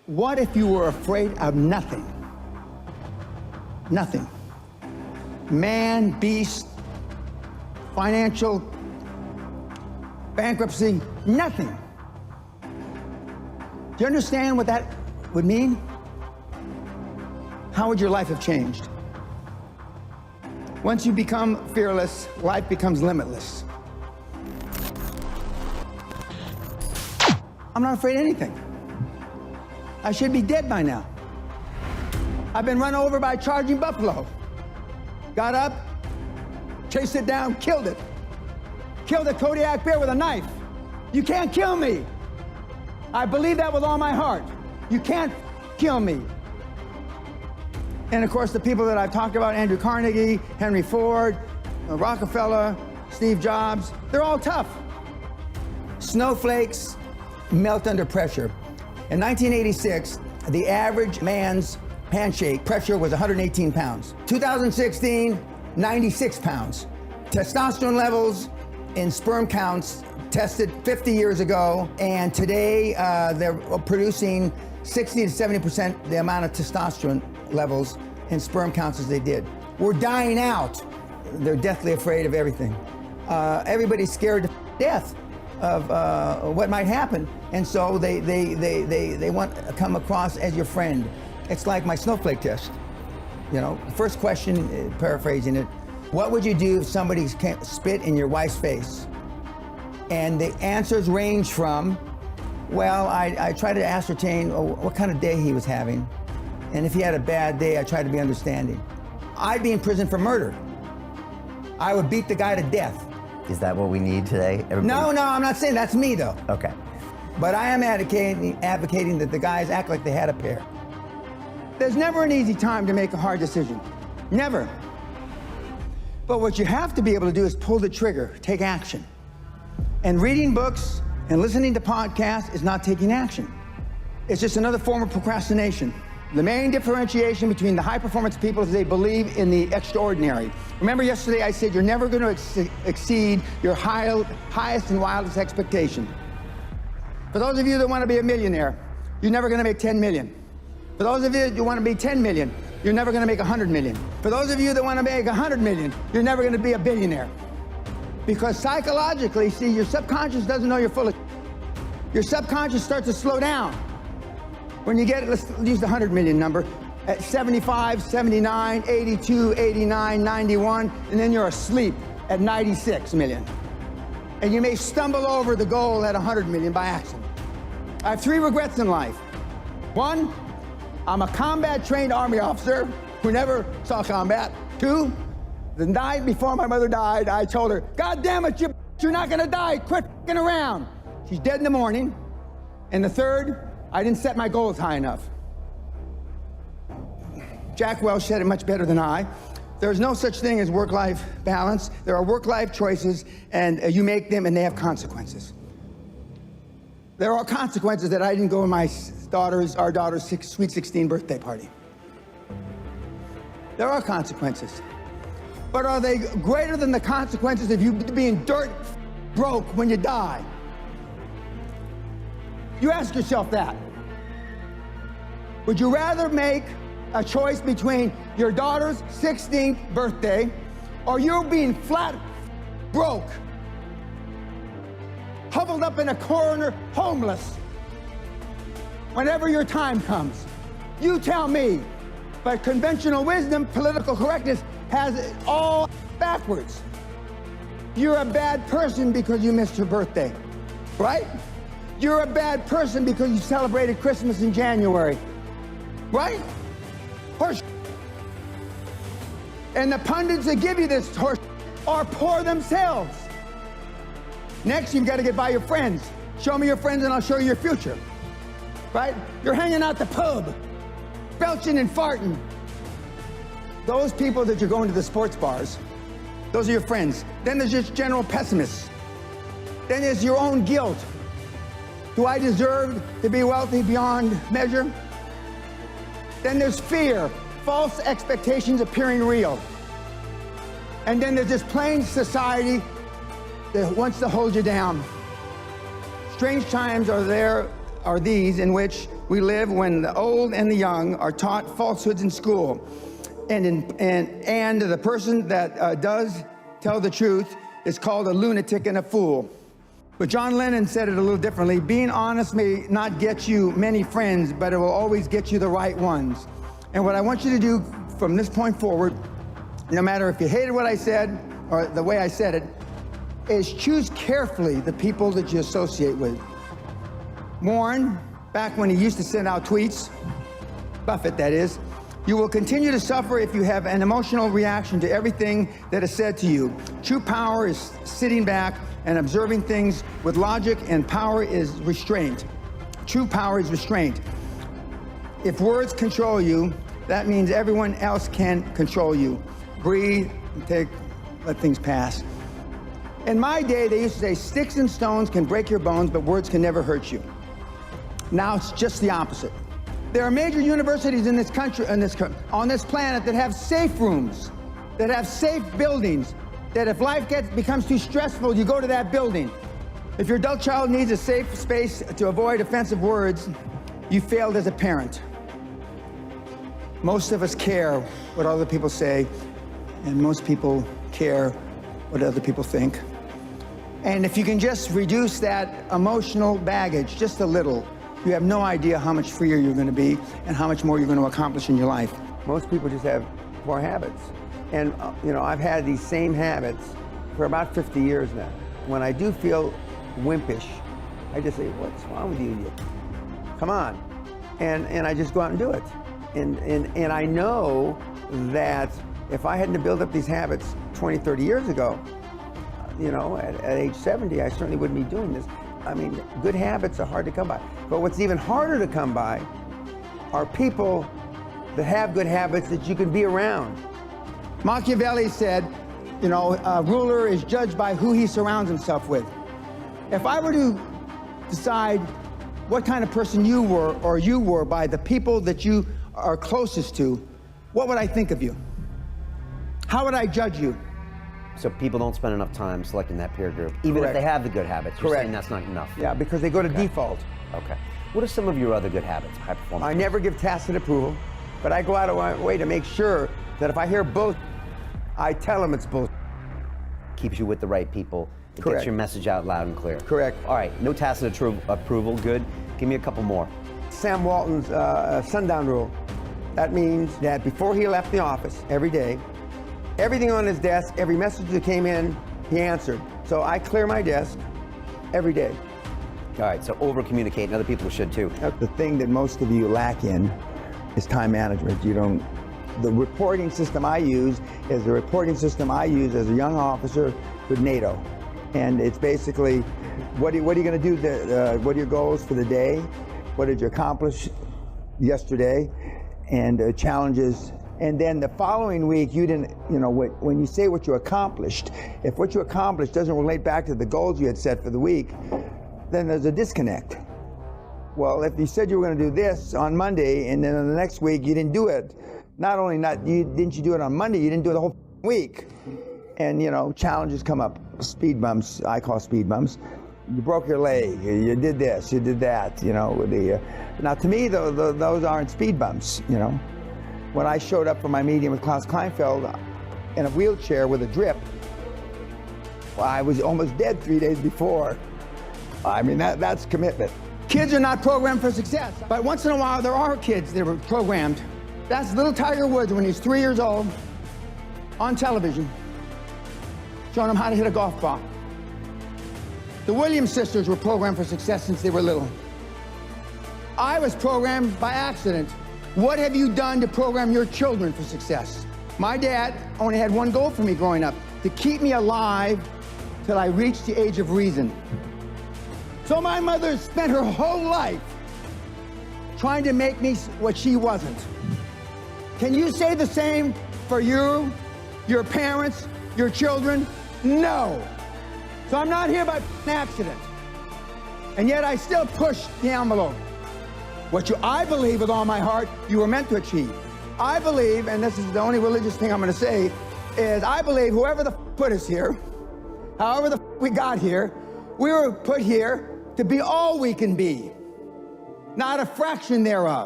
What if you were afraid of nothing? Nothing. Man, beast, financial, bankruptcy, nothing. Do you understand what that would mean? How would your life have changed? Once you become fearless, life becomes limitless. I'm not afraid of anything. I should be dead by now. I've been run over by a charging buffalo. Got up, chased it down, killed it. Killed a Kodiak bear with a knife. You can't kill me. I believe that with all my heart. You can't kill me. And of course, the people that I've talked about, Andrew Carnegie, Henry Ford, Rockefeller, Steve Jobs, they're all tough. Snowflakes melt under pressure. In 1986, the average man's handshake pressure was 118 pounds. 2016, 96 pounds. Testosterone levels in sperm counts tested 50 years ago, and today they're producing 60 to 70% the amount of testosterone levels in sperm counts as they did. We're dying out. They're deathly afraid of everything. Everybody's scared to death of what might happen, and so they want to come across as your friend. It's like my snowflake test. You know, the first question, paraphrasing it, what would you do if somebody spit in your wife's face? And the answers range from, well, I try to ascertain what kind of day he was having. And if he had a bad day, I try to be understanding. I'd be in prison for murder. I would beat the guy to death. Is that what we need today? Everybody? No, I'm not saying that's me, though. Okay. But I am advocating that the guys act like they had a pair. There's never an easy time to make a hard decision. Never. But what you have to be able to do is pull the trigger, take action. And reading books and listening to podcasts is not taking action. It's just another form of procrastination. The main differentiation between the high-performance people is they believe in the extraordinary. Remember yesterday I said you're never going to exceed your highest and wildest expectation. For those of you that want to be a millionaire, you're never going to make 10 million. For those of you that want to be 10 million, you're never going to make 100 million. For those of you that want to make 100 million, you're never going to be a billionaire. Because psychologically, see, your subconscious doesn't know you're full of Your subconscious starts to slow down. When you get, let's use the 100 million number, at 75, 79, 82, 89, 91, and then you're asleep at 96 million. And you may stumble over the goal at 100 million by accident. I have 3 regrets in life. 1, I'm a combat-trained Army officer who never saw combat. 2, the night before my mother died, I told her, God damn it, you're not gonna die, quit f***ing around. She's dead in the morning. And the 3rd, I didn't set my goals high enough. Jack Welch said it much better than I. There's no such thing as work-life balance. There are work-life choices, and you make them, and they have consequences. There are consequences that I didn't go to our daughter's sweet 16 birthday party. There are consequences. But are they greater than the consequences of you being dirt broke when you die? You ask yourself that. Would you rather make a choice between your daughter's 16th birthday or you being flat broke, huddled up in a corner, homeless, whenever your time comes? You tell me. But conventional wisdom, political correctness, has it all backwards. You're a bad person because you missed your birthday, right? You're a bad person because you celebrated Christmas in January, right? Horse. And the pundits that give you this horse are poor themselves. Next, you've got to get by your friends. Show me your friends and I'll show you your future, right? You're hanging out the pub, belching and farting. Those people that you're going to the sports bars, those are your friends. Then there's just general pessimists. Then there's your own guilt. Do I deserve to be wealthy beyond measure? Then there's fear, false expectations appearing real. And then there's this plain society that wants to hold you down. Strange times are these in which we live when the old and the young are taught falsehoods in school. And the person that does tell the truth is called a lunatic and a fool. But John Lennon said it a little differently. Being honest may not get you many friends, but it will always get you the right ones. And what I want you to do from this point forward, no matter if you hated what I said or the way I said it, is choose carefully the people that you associate with. Warren, back when he used to send out tweets, Buffett that is, you will continue to suffer if you have an emotional reaction to everything that is said to you. True power is sitting back and observing things with logic, and power is restraint. True power is restraint. If words control you, that means everyone else can control you. Breathe, let things pass. In my day, they used to say, sticks and stones can break your bones, but words can never hurt you. Now it's just the opposite. There are major universities in this country, on this planet, that have safe rooms, that have safe buildings, that if life becomes too stressful, you go to that building. If your adult child needs a safe space to avoid offensive words, you failed as a parent. Most of us care what other people say, and most people care what other people think. And if you can just reduce that emotional baggage just a little, you have no idea how much freer you're going to be and how much more you're going to accomplish in your life. Most people just have poor habits. And, I've had these same habits for about 50 years now. When I do feel wimpish, I just say, what's wrong with you? Come on. And I just go out and do it. And I know that if I hadn't built up these habits 20, 30 years ago, at age 70, I certainly wouldn't be doing this. I mean, good habits are hard to come by. But what's even harder to come by are people that have good habits that you can be around. Machiavelli said, a ruler is judged by who he surrounds himself with. If I were to decide what kind of person you were by the people that you are closest to, what would I think of you? How would I judge you? So people don't spend enough time selecting that peer group, even Correct. if they have the good habits. You're Correct. saying that's not enough. Yeah, because they go to default. Okay. What are some of your other good habits, high performance? I never give tacit approval, but I go out of my way to make sure that if I hear bull, I tell them it's bull. Keeps you with the right people. It Correct. gets your message out loud and clear. Correct. All right, no tacit approval, good. Give me a couple more. Sam Walton's sundown rule. That means that before he left the office every day, everything on his desk, every message that came in, he answered. So I clear my desk every day. All right, so over-communicate, and other people should too. The thing that most of you lack in is time management. The reporting system I use is the reporting system I use as a young officer with NATO. And it's basically, what are you going to do? What are your goals for the day? What did you accomplish yesterday? And challenges. And then the following week, you didn't, when you say what you accomplished, if what you accomplished doesn't relate back to the goals you had set for the week, then there's a disconnect. Well, if you said you were going to do this on Monday, and then on the next week you didn't do it, didn't you do it on Monday, you didn't do it the whole week. And challenges come up, speed bumps, I call speed bumps. You broke your leg, you did this, you did that, now to me, those aren't speed bumps, When I showed up for my meeting with Klaus Kleinfeld in a wheelchair with a drip, well, I was almost dead 3 days before. I mean, that's commitment. Kids are not programmed for success, but once in a while there are kids that were programmed. That's little Tiger Woods when he's 3 years old on television, showing him how to hit a golf ball. The Williams sisters were programmed for success since they were little. I was programmed by accident. What have you done to program your children for success? My dad only had one goal for me growing up, to keep me alive till I reached the age of reason. So my mother spent her whole life trying to make me what she wasn't. Can you say the same for you, your parents, your children? No. So I'm not here by accident. And yet I still push the envelope. I believe with all my heart, you were meant to achieve. I believe, and this is the only religious thing I'm going to say, is I believe whoever the put us here, however the we got here, we were put here to be all we can be. not a fraction thereof.